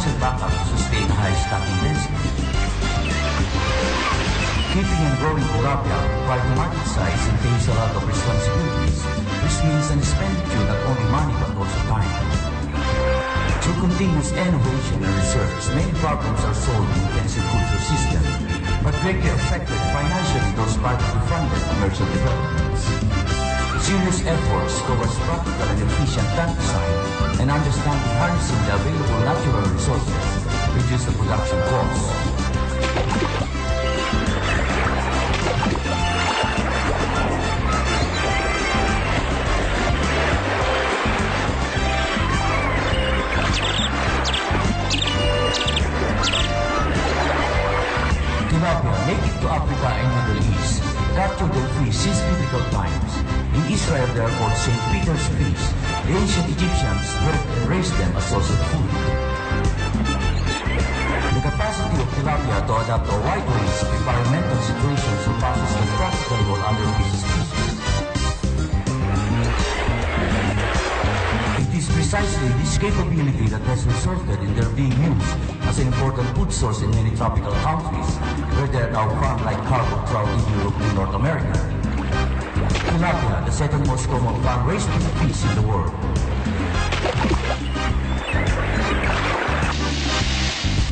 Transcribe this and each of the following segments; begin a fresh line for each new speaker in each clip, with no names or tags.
financial backup to sustain a high stocking density. Keeping and growing tilapia requires market size entails a lot of responsibilities, which means an expenditure not only money but also time. Through continuous innovation and research, many problems are solved in the intensive culture system, but greatly affected financially those partly funded commercial developments. Serious efforts towards practical and efficient tank design and understanding harnessing the available natural resources reduce the production costs. Tilapia, native to Africa and Middle East, captured and fished since biblical times. In Israel, they are called St. Peter's fish. The ancient Egyptians bred and raised them as source of food. The capacity of tilapia to adapt to a wide range of environmental situations surpasses the practically all other fish species. It is precisely this capability that has resulted in their being used as an important food source in many tropical countries, where they are now farmed like cargo trout in Europe and North America. Tilapia, the second most common farm-raised fish in the world.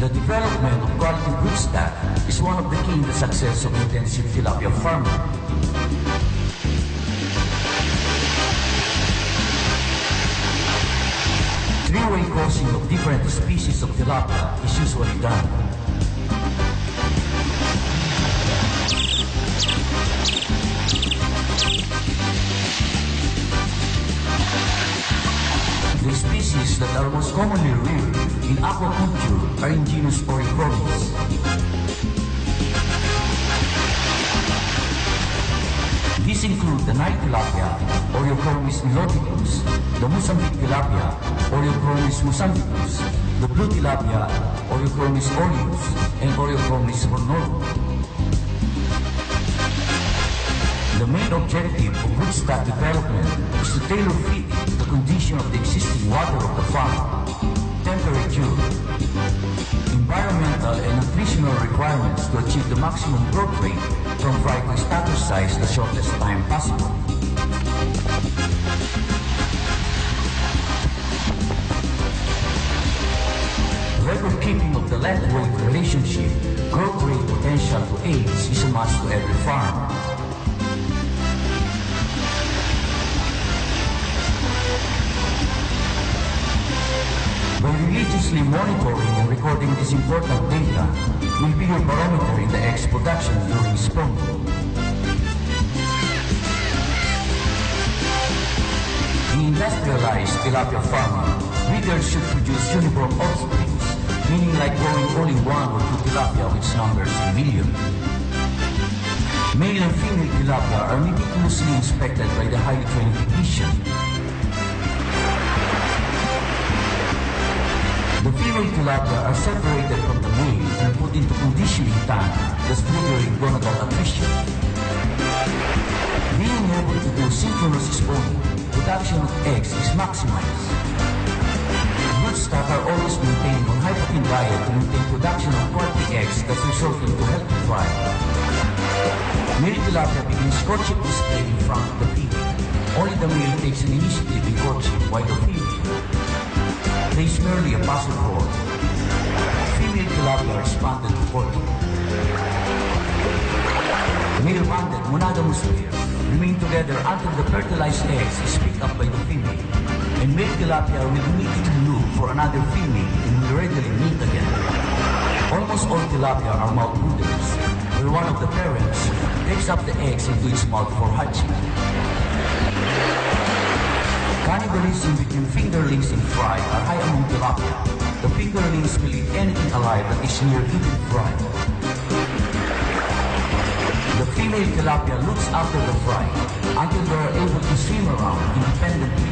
The development of quality broodstock is one of the key in the success of intensive tilapia farming. Three-way crossing of different species of tilapia is usually done. The species that are most commonly reared in aquaculture are in genus Oreochromis. These include the Nile tilapia, Oreochromis niloticus, the Mozambique tilapia, Oreochromis mozambicus, the blue tilapia, Oreochromis aureus, and Oreochromis hornorum. The main objective of broodstock development is to tailor fit the condition of the existing water of the farm, temperature, environmental and nutritional requirements to achieve the maximum growth rate from fry to status size the shortest time possible. Record keeping of the length-weight relationship, growth rate potential to age is a must to every farm. By religiously monitoring and recording this important data will be your barometer in the eggs production during spawning. In industrialized tilapia farming, breeders should produce uniform offsprings, meaning like growing only one or two tilapia which numbers in millions. Male and female tilapia are meticulously inspected by the highly trained technician. The female tilapia are separated from the male and put into conditioning tank, thus triggering gonadal attrition. Being able to do synchronous spawning, production of eggs is maximized. Broodstock are always maintained on high protein diet to maintain production of quality eggs that result into healthy fry. Male tilapia begins courtship display in front of the female. Only the male takes an initiative in courtship while the female plays merely a passive role. Female tilapia are responded to courtship. The male-banded monogamous pair remain together until the fertilized eggs is picked up by the female, and male tilapia will immediately look for another female and will readily meet again. Almost all tilapia are mouth brooders, where one of the parents takes up the eggs into its mouth for hatching. Cannibalism between fingerlings and fry are high among tilapia. The fingerlings will eat anything alive that is near eating fry. The female tilapia looks after the fry until they are able to swim around independently.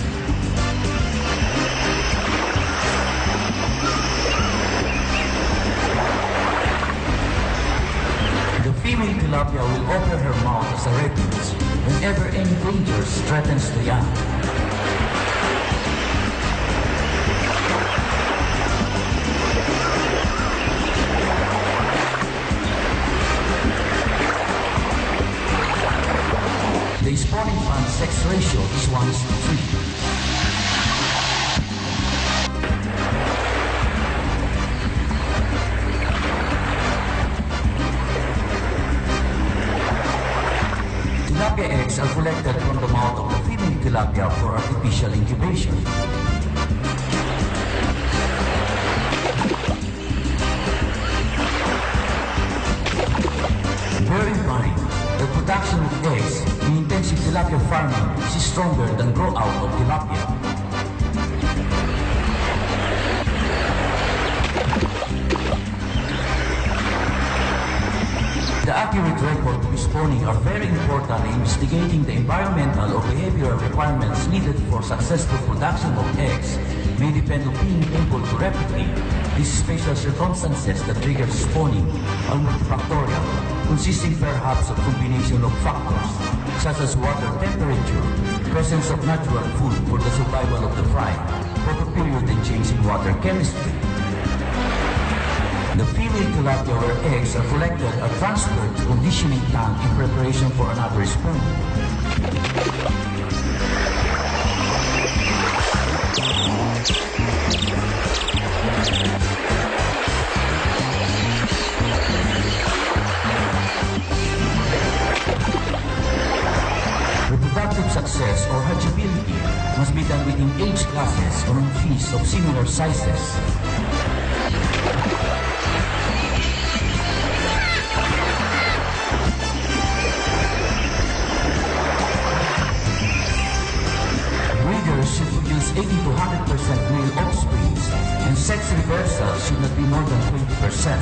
The female tilapia will open her mouth as a refuge whenever any danger threatens the young. tilapia for artificial incubation. Bear in mind, the production of eggs in intensive tilapia farming is stronger than grow out of tilapia. The accurate record of spawning are very important in investigating the environmental or behavioral requirements needed for successful production of eggs may depend on being able to replicate these special circumstances that trigger spawning are multifactorial, consisting perhaps of combination of factors such as water temperature, presence of natural food for the survival of the fry, photoperiod and change in water chemistry. The female tilapia where eggs are collected are transferred to conditioning tank in preparation for another spawn. Reproductive success or hatchability must be done within age classes or on fish of similar sizes. Breeders should produce 80 to 100% male offspring, and sex reversal should not be more than 20%.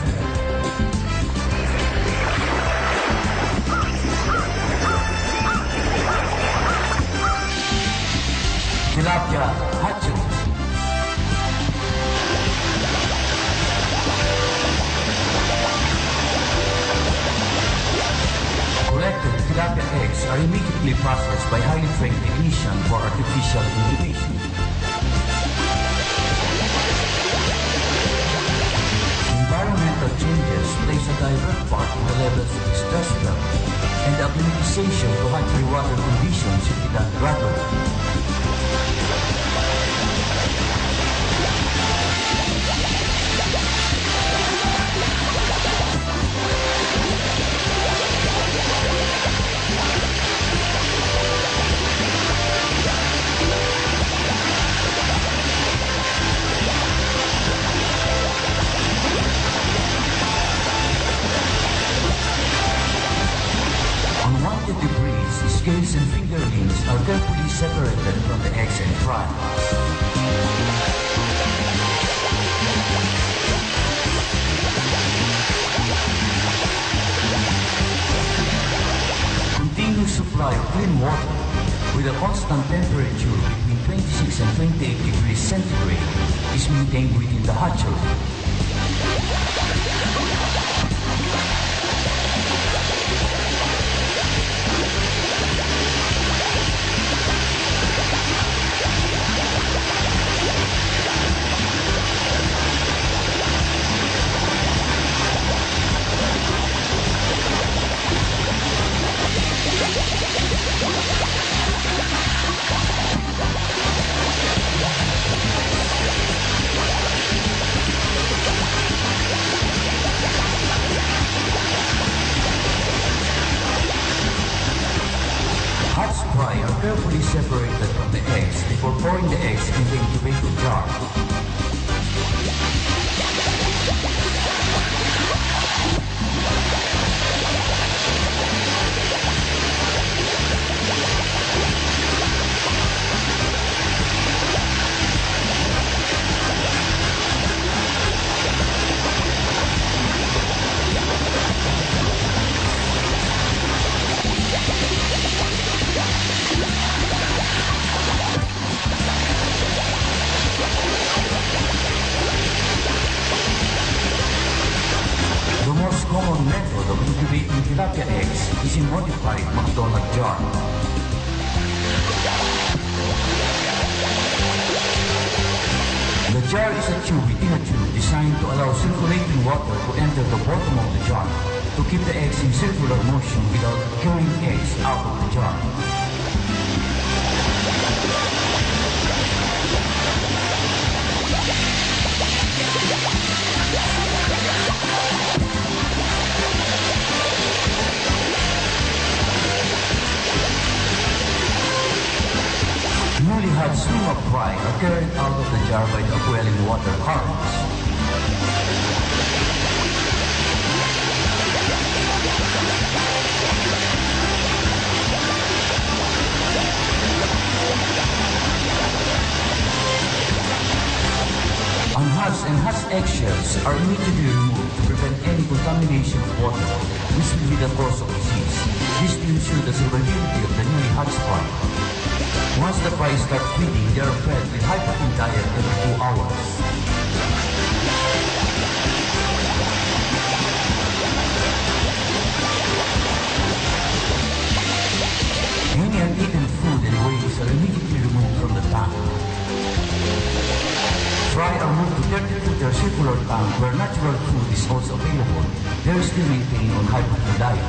Tilapia hatchery. Collected tilapia eggs are immediately processed by highly trained technicians for artificial incubation. Environmental changes plays a direct part in the levels of stress level, and the acclimatization to hatchery water conditions should be done gradually. Unwanted debris, scales and fingerlings are carefully separated from the eggs and fry. Continuous supply of clean water with a constant temperature between 26 and 28 degrees centigrade is maintained within the hatchery. Hatch fry are carefully separated from the eggs before pouring the eggs in the incubator jar. The most common method of incubating tilapia eggs is in modified McDonald jar. The jar is a tube within a tube designed to allow circulating water to enter the bottom of the jar to keep the eggs in circular motion without carrying eggs out of the jar. jar by the upwelling water currents. Enhanced eggshells are immediately removed to prevent any contamination of water, which will be the cause of disease. This to ensure the survivability of the newly hatched fry. Once the fry start feeding, they are fed with high-protein diet every 2 hours. Any uneaten food and waste are immediately removed from the tank. Fry are moved to 30-footer circular tank where natural food is also available. They are still maintained on high-protein diet.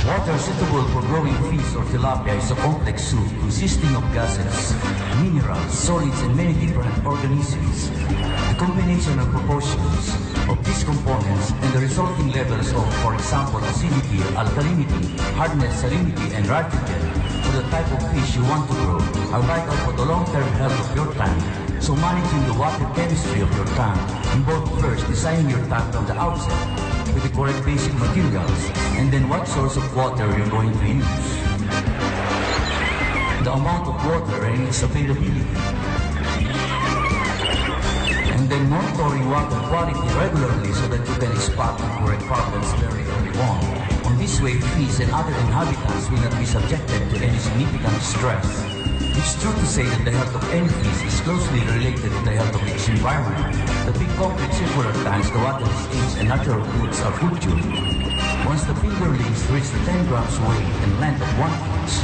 Water suitable for growing fish or tilapia is a complex soup consisting of gases, minerals, solids, and many different organisms. The combination and proportions of these components and the resulting levels of, for example, acidity, alkalinity, hardness, salinity, and nitrogen for the type of fish you want to grow are vital for the long-term health of your tank. So managing the water chemistry of your tank involves first designing your tank from the outset with the correct basic materials, and then what source of water you're going to use, the amount of water and its availability, and then monitoring water quality regularly so that you can spot the correct problems very early on. On this way, fish and other inhabitants will not be subjected to any significant stress. It's true to say that the health of any fish is closely related to the health of its environment. The big concrete circular tanks, the water stains, and natural foods are food tuned. Once the fingerlings reach the 10 grams weight and length of 1 inch,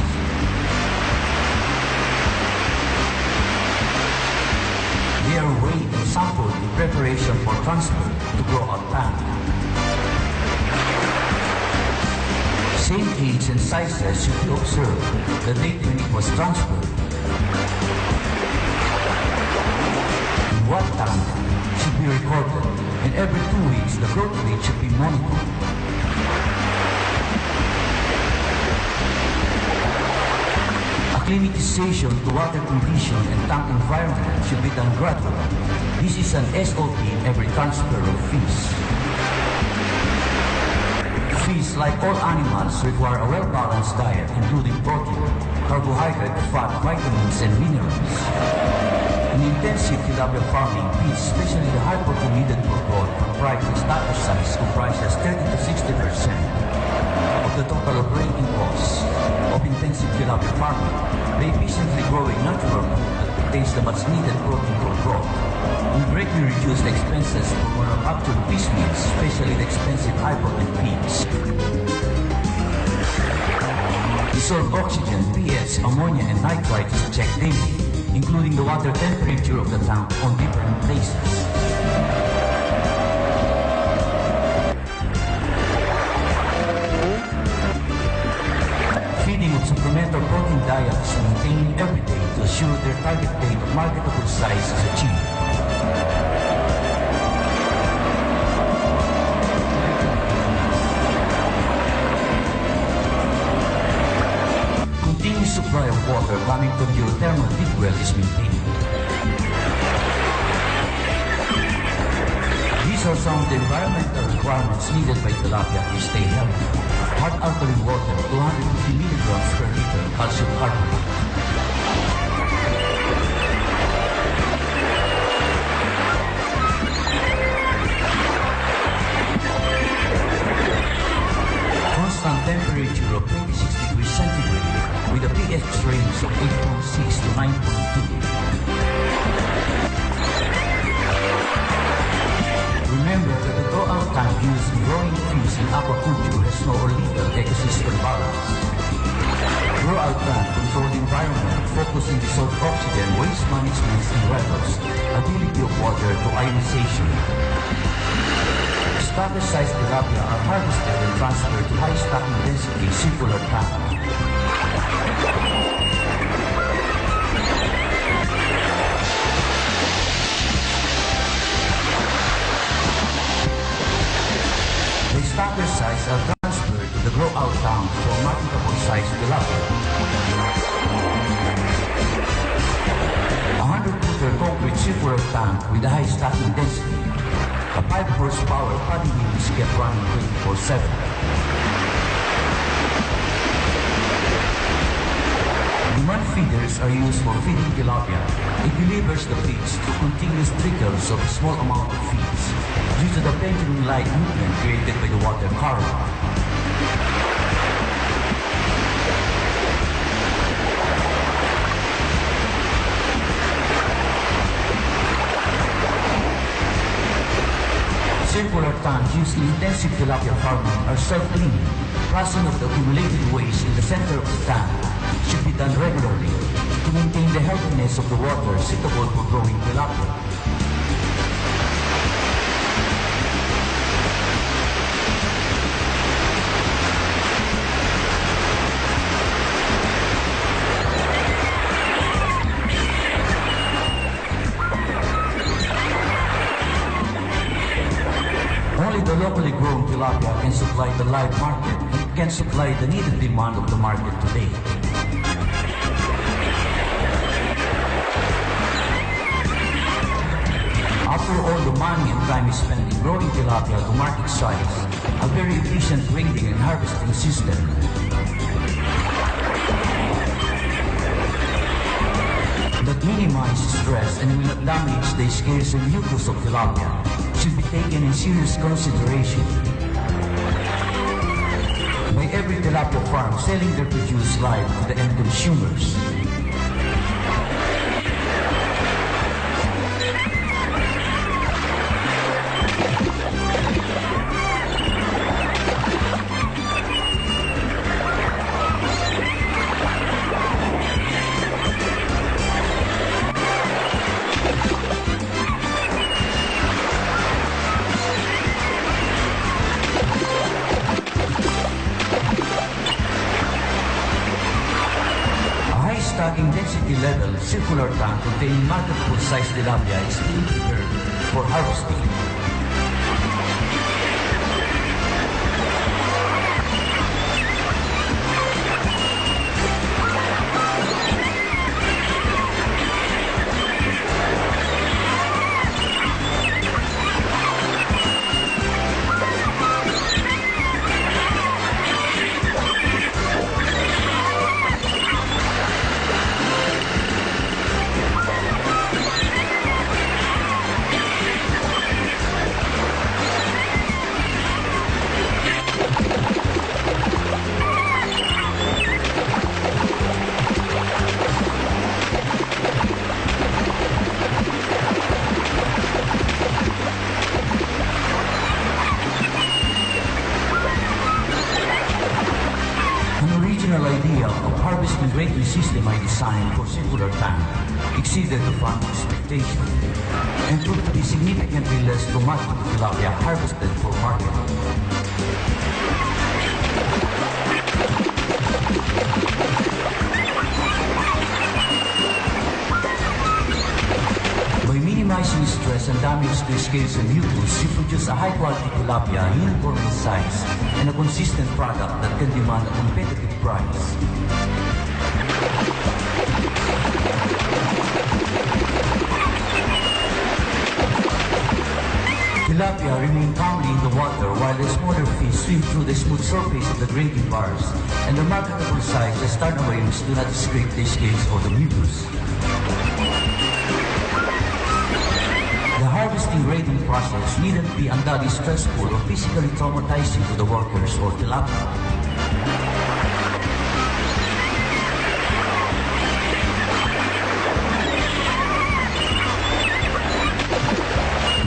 they are weighed and sampled in preparation for transfer to grow out tank. Same age and sizes should be observed the date when it was transferred. What tank should be recorded, and every 2 weeks the growth rate should be monitored. Acclimatization to water condition and tank environment should be done gradually. This is an SOP in every transfer of fish. Fish, like all animals, require a well-balanced diet including protein, carbohydrate, fat, vitamins, and minerals. In intensive tilapia farming, feed, especially the high protein needed for growth from fry to starter size, comprises 30 to 60% of the total operating costs of intensive tilapia farming. The efficiently growing natural food that contains the much needed protein for growth will greatly reduce the expenses for manufactured fish meals, especially the expensive high protein feeds. Dissolved oxygen, pH, ammonia, and nitrite is checked daily, including the water temperature of the tank on different places. Feeding of supplemental protein diet is maintained every day to assure their target weight of marketable size is achieved. Continuous supply of water coming from geothermal deep well is maintained. These are some of the environmental requirements needed by tilapia to stay healthy. Hard alkaline water, 250 milligrams per liter calcium carbonate. Constant temperature of 26 degrees centigrade with a pH range of 8.6 to 9.2. Remember that the grow-out tank used in growing fish in aquaculture has no or little ecosystem balance. Grow-out tank control the environment, focusing dissolved oxygen, waste management and levels, ability of water to ionization. Starter-sized tilapia are harvested and transferred to high stocking density circular tank. Starter size are transferred to the grow-out tank for marketable size tilapia. circular tank with a high stacking density. The 5 horsepower body wheels kept running 24/7. Demand feeders are used for feeding tilapia. It delivers the feeds through continuous trickles of a small amount of feeds due to the pendulum-like movement created by the water current. Circular tanks used in intensive tilapia farming are self-cleaning. Flushing of the accumulated waste in the center of the tank should be done regularly to maintain the healthiness of the water suitable for growing tilapia. Only the locally grown tilapia can supply the live market and can supply the needed demand of the market today. After all the money and time is spent in growing tilapia to market size, a very efficient grading and harvesting system that minimizes stress and will not damage the scales and mucus of tilapia should be taken in serious consideration. By every tilapia farm selling their produce live to the end consumers. Stacking density level circular tank containing marketable size tilapia is being prepared for harvesting. An idea of harvestment grading system I designed for circular tank exceeded the farm expectation and proved to be significantly less traumatic to tilapia harvested for market. By minimizing stress and damage to scales and mucus, you produce a high-quality tilapia uniform in size and a consistent product that can demand a competitive price. Tilapia remain calmly in the water while the smaller fish swim through the smooth surface of the grading bars, and the marketable size as aquariums do not scrape the scales or the mucus. The harvesting grading process needn't be unduly stressful or physically traumatizing to the workers or tilapia.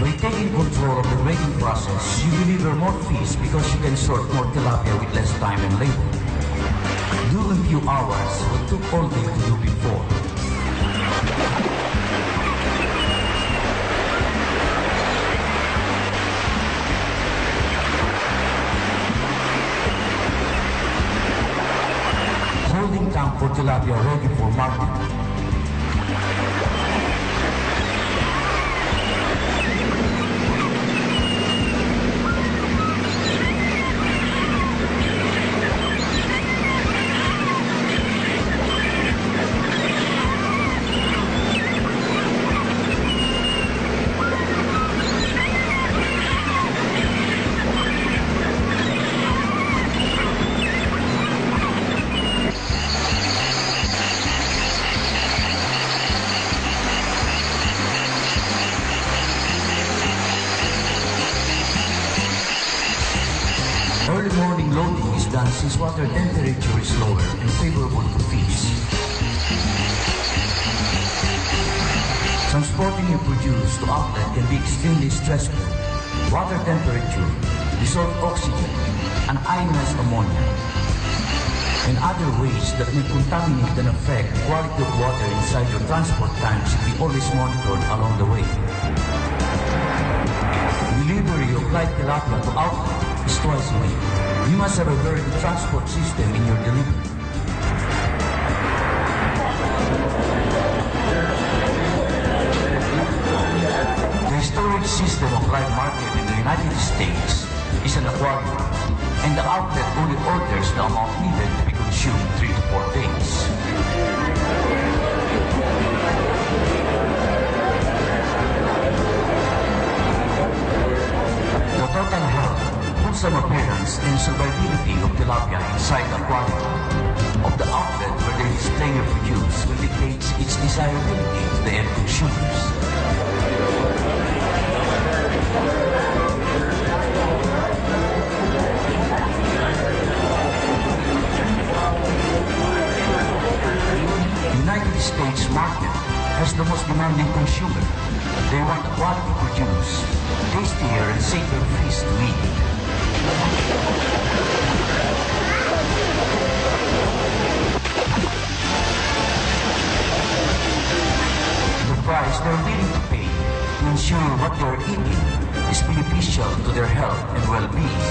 By taking control of the grading process, you deliver more fish because you can sort more tilapia with less time and labor. Do in few hours what took all day to do before. Holding tank for tilapia ready for market. since water temperature is lower and favorable to fish. Transporting your produce to outlet can be extremely stressful. Water temperature, dissolved oxygen, and ionized ammonia, and other ways that may contaminate and affect the quality of water inside your transport tank should be always monitored along the way. Delivery of live tilapia to outlet is twice a week. You must have a very good transport system in your delivery. The storage system of live market in the United States is an aquarium, and the outlet only orders the amount needed to be consumed 3 to 4 days. The total health, wholesome appearance, and survivability of tilapia inside the aquarium of the outlet where they display or produce will dictate its desirability to the end consumers. United States market has the most demanding consumer. They want quality produce, tastier and safer fish to eat. The price they're willing to pay to ensure what they're eating is beneficial to their health and well-being.